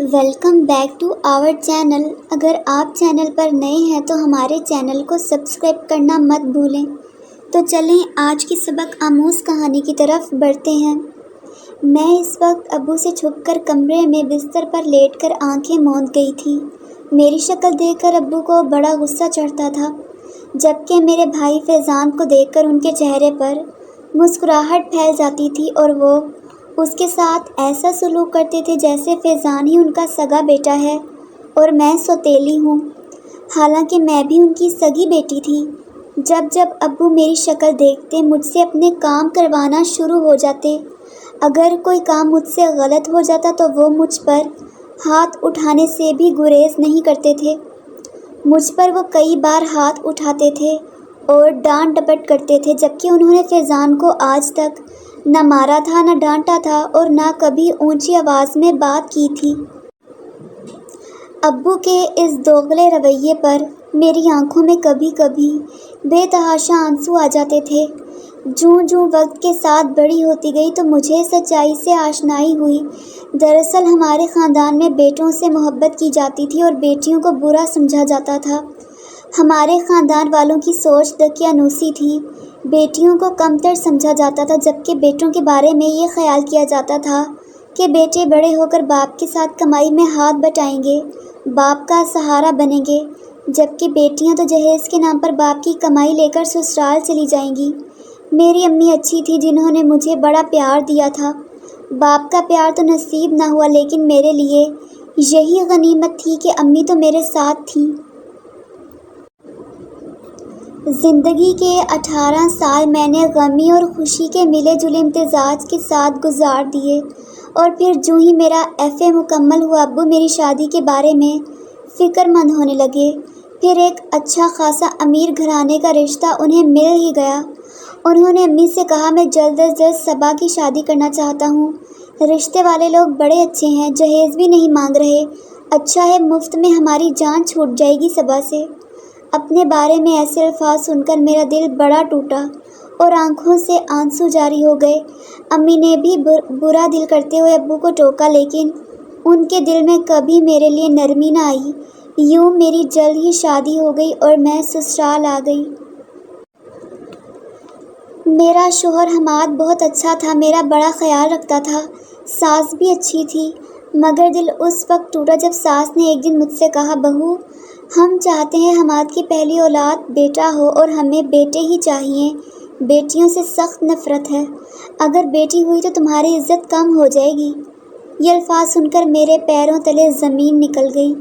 Welcome back to our channel. اگر آپ channel پر نئے ہیں تو ہمارے چینل کو سبسکرائب کرنا مت بھولیں۔ تو چلیں آج کی سبق آموز کہانی کی طرف بڑھتے ہیں۔ میں اس وقت ابو سے چھپ کر کمرے میں بستر پر لیٹ کر آنکھیں موند گئی تھی۔ میری شکل دیکھ کر ابو کو بڑا غصہ چڑھتا تھا، جبکہ میرے بھائی فیضان کو دیکھ کر ان کے چہرے پر مسکراہٹ پھیل جاتی تھی اور وہ اس کے ساتھ ایسا سلوک کرتے تھے جیسے فیضان ہی ان کا سگا بیٹا ہے اور میں سوتیلی ہوں، حالانکہ میں بھی ان کی سگی بیٹی تھی۔ جب ابو میری شکل دیکھتے مجھ سے اپنے کام کروانا شروع ہو جاتے۔ اگر کوئی کام مجھ سے غلط ہو جاتا تو وہ مجھ پر ہاتھ اٹھانے سے بھی گریز نہیں کرتے تھے۔ مجھ پر وہ کئی بار ہاتھ اٹھاتے تھے اور ڈانٹ ڈپٹ کرتے تھے، جبکہ انہوں نے فیضان کو آج تک نہ مارا تھا، نہ ڈانٹا تھا اور نہ کبھی اونچی آواز میں بات کی تھی۔ ابو کے اس دوغلے رویے پر میری آنکھوں میں کبھی کبھی بے تحاشا آنسو آ جاتے تھے۔ جوں وقت کے ساتھ بڑی ہوتی گئی تو مجھے سچائی سے آشنائی ہوئی۔ دراصل ہمارے خاندان میں بیٹوں سے محبت کی جاتی تھی اور بیٹیوں کو برا سمجھا جاتا تھا۔ ہمارے خاندان والوں کی سوچ دقیانوسی تھی۔ بیٹیوں کو کمتر سمجھا جاتا تھا، جبکہ بیٹوں کے بارے میں یہ خیال کیا جاتا تھا کہ بیٹے بڑے ہو کر باپ کے ساتھ کمائی میں ہاتھ بٹائیں گے، باپ کا سہارا بنیں گے، جبکہ بیٹیاں تو جہیز کے نام پر باپ کی کمائی لے کر سسرال چلی جائیں گی۔ میری امی اچھی تھی جنہوں نے مجھے بڑا پیار دیا تھا۔ باپ کا پیار تو نصیب نہ ہوا، لیکن میرے لیے یہی غنیمت تھی کہ امی تو میرے ساتھ تھیں۔ زندگی کے 18 سال میں نے غمی اور خوشی کے ملے جلے امتزاج کے ساتھ گزار دیے، اور پھر جو ہی میرا FA مکمل ہوا ابو میری شادی کے بارے میں فکر مند ہونے لگے۔ پھر ایک اچھا خاصا امیر گھرانے کا رشتہ انہیں مل ہی گیا۔ انہوں نے امی سے کہا میں جلد از جلد صبا کی شادی کرنا چاہتا ہوں۔ رشتے والے لوگ بڑے اچھے ہیں، جہیز بھی نہیں مانگ رہے، اچھا ہے مفت میں ہماری جان چھوٹ جائے گی صبا سے۔ اپنے بارے میں ایسے الفاظ سن کر میرا دل بڑا ٹوٹا اور آنکھوں سے آنسو جاری ہو گئے۔ امی نے بھی برا دل کرتے ہوئے ابو کو ٹوکا، لیکن ان کے دل میں کبھی میرے لیے نرمی نہ آئی۔ یوں میری جلد ہی شادی ہو گئی اور میں سسرال آ گئی۔ میرا شوہر حماد بہت اچھا تھا، میرا بڑا خیال رکھتا تھا۔ ساس بھی اچھی تھی، مگر دل اس وقت ٹوٹا جب ساس نے ایک دن مجھ سے کہا، بہو ہم چاہتے ہیں حماد کی پہلی اولاد بیٹا ہو اور ہمیں بیٹے ہی چاہیے، بیٹیوں سے سخت نفرت ہے، اگر بیٹی ہوئی تو تمہاری عزت کم ہو جائے گی۔ یہ الفاظ سن کر میرے پیروں تلے زمین نکل گئی۔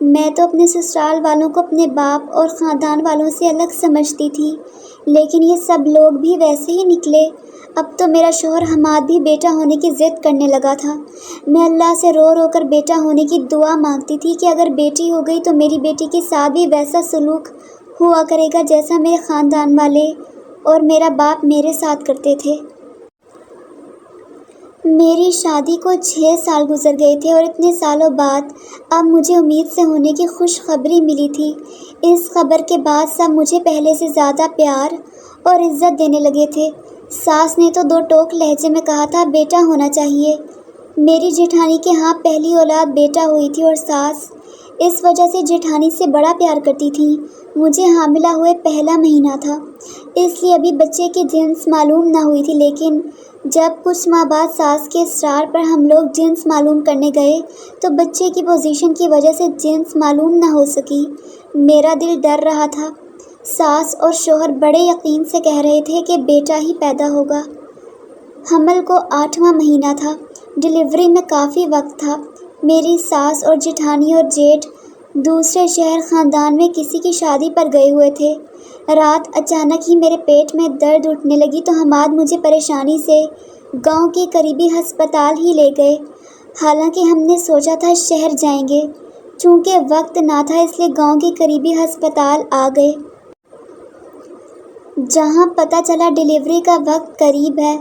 میں تو اپنے سسرال والوں کو اپنے باپ اور خاندان والوں سے الگ سمجھتی تھی، لیکن یہ سب لوگ بھی ویسے ہی نکلے۔ اب تو میرا شوہر حماد بھی بیٹا ہونے کی ضد کرنے لگا تھا۔ میں اللہ سے رو رو کر بیٹا ہونے کی دعا مانگتی تھی کہ اگر بیٹی ہو گئی تو میری بیٹی کے ساتھ بھی ویسا سلوک ہوا کرے گا جیسا میرے خاندان والے اور میرا باپ میرے ساتھ کرتے تھے۔ میری شادی کو 6 سال گزر گئے تھے اور اتنے سالوں بعد اب مجھے امید سے ہونے کی خوشخبری ملی تھی۔ اس خبر کے بعد سب مجھے پہلے سے زیادہ پیار اور عزت دینے لگے تھے۔ ساس نے تو 2 ٹوک لہجے میں کہا تھا بیٹا ہونا چاہیے۔ میری جیٹھانی کے ہاں پہلی اولاد بیٹا ہوئی تھی اور ساس اس وجہ سے جیٹھانی سے بڑا پیار کرتی تھی۔ مجھے حاملہ ہوئے پہلا مہینہ تھا، اس لیے ابھی بچے کی جنس معلوم نہ ہوئی تھی، لیکن جب کچھ ماہ بعد ساس کے اصرار پر ہم لوگ جنس معلوم کرنے گئے تو بچے کی پوزیشن کی وجہ سے جنس معلوم نہ ہو سکی۔ میرا دل ڈر رہا تھا۔ ساس اور شوہر بڑے یقین سے کہہ رہے تھے کہ بیٹا ہی پیدا ہوگا۔ حمل کو 8واں مہینہ تھا، ڈیلیوری میں کافی وقت تھا۔ میری ساس اور جیٹھانی اور جیٹھ دوسرے شہر خاندان میں کسی کی شادی پر گئے ہوئے تھے۔ رات اچانک ہی میرے پیٹ میں درد اٹھنے لگی تو حماد مجھے پریشانی سے گاؤں کے قریبی ہسپتال ہی لے گئے، حالانکہ ہم نے سوچا تھا شہر جائیں گے۔ چونکہ وقت نہ تھا اس لیے گاؤں کے قریبی ہسپتال آ گئے، جہاں پتہ چلا ڈیلیوری کا وقت قریب ہے۔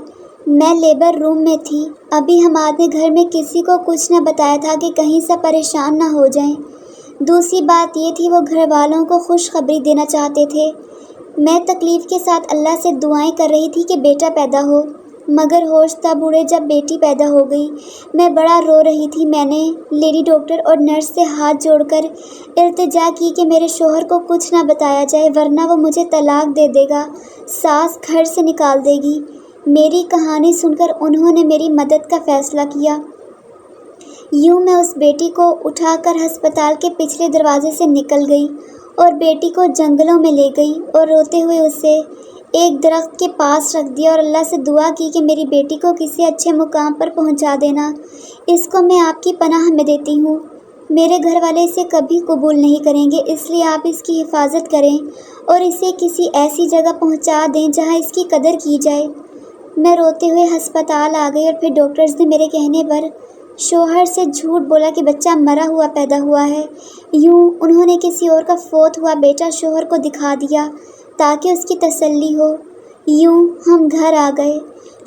میں لیبر روم میں تھی۔ ابھی حماد نے گھر میں کسی کو کچھ نہ بتایا تھا کہ کہیں سب پریشان نہ ہو جائیں۔ دوسری بات یہ تھی وہ گھر والوں کو خوشخبری دینا چاہتے تھے۔ میں تکلیف کے ساتھ اللہ سے دعائیں کر رہی تھی کہ بیٹا پیدا ہو۔ مگر ہوش تب اڑے جب بیٹی پیدا ہو گئی۔ میں بڑا رو رہی تھی۔ میں نے لیڈی ڈاکٹر اور نرس سے ہاتھ جوڑ کر التجا کی کہ میرے شوہر کو کچھ نہ بتایا جائے ورنہ وہ مجھے طلاق دے دے گا، ساس گھر سے نکال دے گی۔ میری کہانی سن کر انہوں نے میری مدد کا فیصلہ کیا۔ یوں میں اس بیٹی کو اٹھا کر ہسپتال کے پچھلے دروازے سے نکل گئی اور بیٹی کو جنگلوں میں لے گئی اور روتے ہوئے اسے ایک درخت کے پاس رکھ دیا اور اللہ سے دعا کی کہ میری بیٹی کو کسی اچھے مقام پر پہنچا دینا، اس کو میں آپ کی پناہ میں دیتی ہوں۔ میرے گھر والے اسے کبھی قبول نہیں کریں گے، اس لیے آپ اس کی حفاظت کریں اور اسے کسی ایسی جگہ پہنچا دیں جہاں اس کی قدر کی جائے۔ میں روتے ہوئے ہسپتال آ گئی اور پھر ڈاکٹرز نے میرے کہنے پر شوہر سے جھوٹ بولا کہ بچہ مرا ہوا پیدا ہوا ہے۔ یوں انہوں نے کسی اور کا فوت ہوا بیٹا شوہر کو دکھا دیا تاکہ اس کی تسلی ہو۔ یوں ہم گھر آ گئے۔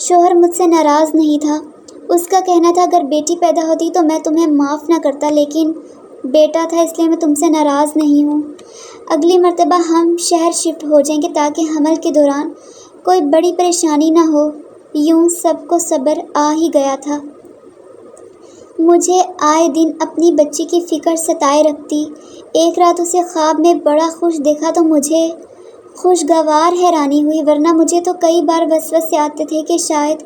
شوہر مجھ سے ناراض نہیں تھا۔ اس کا کہنا تھا اگر بیٹی پیدا ہوتی تو میں تمہیں معاف نہ کرتا، لیکن بیٹا تھا اس لیے میں تم سے ناراض نہیں ہوں۔ اگلی مرتبہ ہم شہر شفٹ ہو جائیں گے تاکہ حمل کے دوران کوئی بڑی پریشانی نہ ہو۔ یوں سب کو صبر آ ہی گیا تھا۔ مجھے آئے دن اپنی بچی کی فکر ستائے رکھتی۔ ایک رات اسے خواب میں بڑا خوش دیکھا تو مجھے خوشگوار حیرانی ہوئی، ورنہ مجھے تو کئی بار وسوسے آتے تھے کہ شاید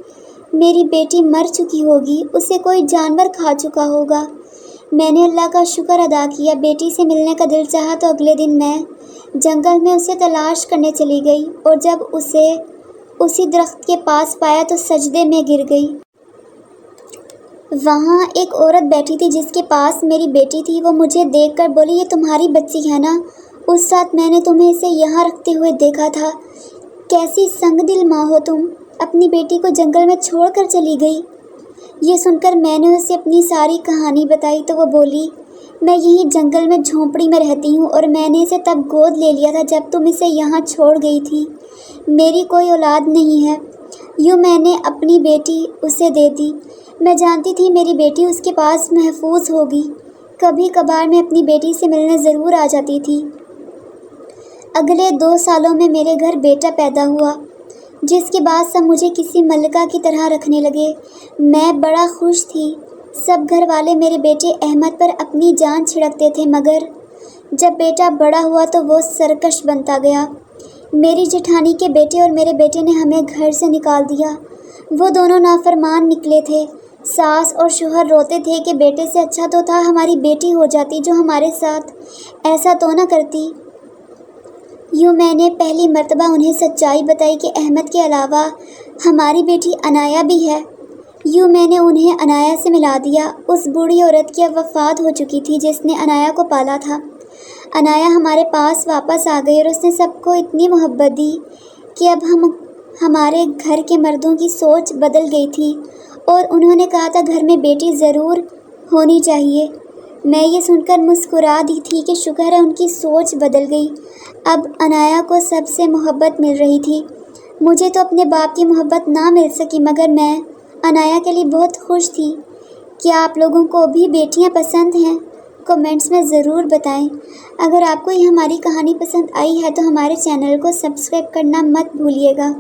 میری بیٹی مر چکی ہوگی، اسے کوئی جانور کھا چکا ہوگا۔ میں نے اللہ کا شکر ادا کیا۔ بیٹی سے ملنے کا دل چاہا تو اگلے دن میں جنگل میں اسے تلاش کرنے چلی گئی اور جب اسے اسی درخت کے پاس پایا تو سجدے میں گر گئی۔ وہاں ایک عورت بیٹھی تھی جس کے پاس میری بیٹی تھی۔ وہ مجھے دیکھ کر بولی، یہ تمہاری بچی ہے نا؟ اس رات میں نے تمہیں اسے یہاں رکھتے ہوئے دیکھا تھا۔ کیسی سنگ دل ماں ہو تم، اپنی بیٹی کو جنگل میں چھوڑ کر چلی گئی۔ یہ سن کر میں نے اسے اپنی ساری کہانی بتائی تو وہ بولی، میں یہیں جنگل میں جھونپڑی میں رہتی ہوں اور میں نے اسے تب گود لے لیا تھا جب تم اسے یہاں چھوڑ گئی تھی۔ میری کوئی اولاد نہیں ہے۔ یوں میں نے اپنی بیٹی اسے دے دی۔ میں جانتی تھی میری بیٹی اس کے پاس محفوظ ہوگی۔ کبھی کبھار میں اپنی بیٹی سے ملنے ضرور آ جاتی تھی۔ اگلے 2 سالوں میں میرے گھر بیٹا پیدا ہوا، جس کے بعد سب مجھے کسی ملکہ کی طرح رکھنے لگے۔ میں بڑا خوش تھی۔ سب گھر والے میرے بیٹے احمد پر اپنی جان چھڑکتے تھے، مگر جب بیٹا بڑا ہوا تو وہ سرکش بنتا گیا۔ میری جٹھانی کے بیٹے اور میرے بیٹے نے ہمیں گھر سے نکال دیا۔ وہ دونوں نافرمان نکلے تھے۔ ساس اور شوہر روتے تھے کہ بیٹے سے اچھا تو تھا ہماری بیٹی ہو جاتی جو ہمارے ساتھ ایسا تو نہ کرتی۔ یوں میں نے پہلی مرتبہ انہیں سچائی بتائی کہ احمد کے علاوہ ہماری بیٹی عنایا بھی ہے۔ یوں میں نے انہیں عنایا سے ملا دیا۔ اس بوڑھی عورت کی اب وفات ہو چکی تھی جس نے عنایا کو پالا تھا۔ عنایا ہمارے پاس واپس آ گئی اور اس نے سب کو اتنی محبت دی کہ اب ہمارے گھر کے مردوں کی سوچ بدل گئی تھی اور انہوں نے کہا تھا گھر میں بیٹی ضرور ہونی چاہیے۔ میں یہ سن کر مسکرا دی تھی کہ شکر ہے ان کی سوچ بدل گئی۔ اب عنایا کو سب سے محبت مل رہی تھی۔ مجھے تو اپنے باپ کی محبت نہ مل سکی مگر میں عنایا کے لیے بہت خوش تھی۔ کیا آپ لوگوں کو بھی بیٹیاں پسند ہیں؟ کمنٹس میں ضرور بتائیں۔ اگر آپ کو یہ ہماری کہانی پسند آئی ہے تو ہمارے چینل کو سبسکرائب کرنا مت بھولیے گا۔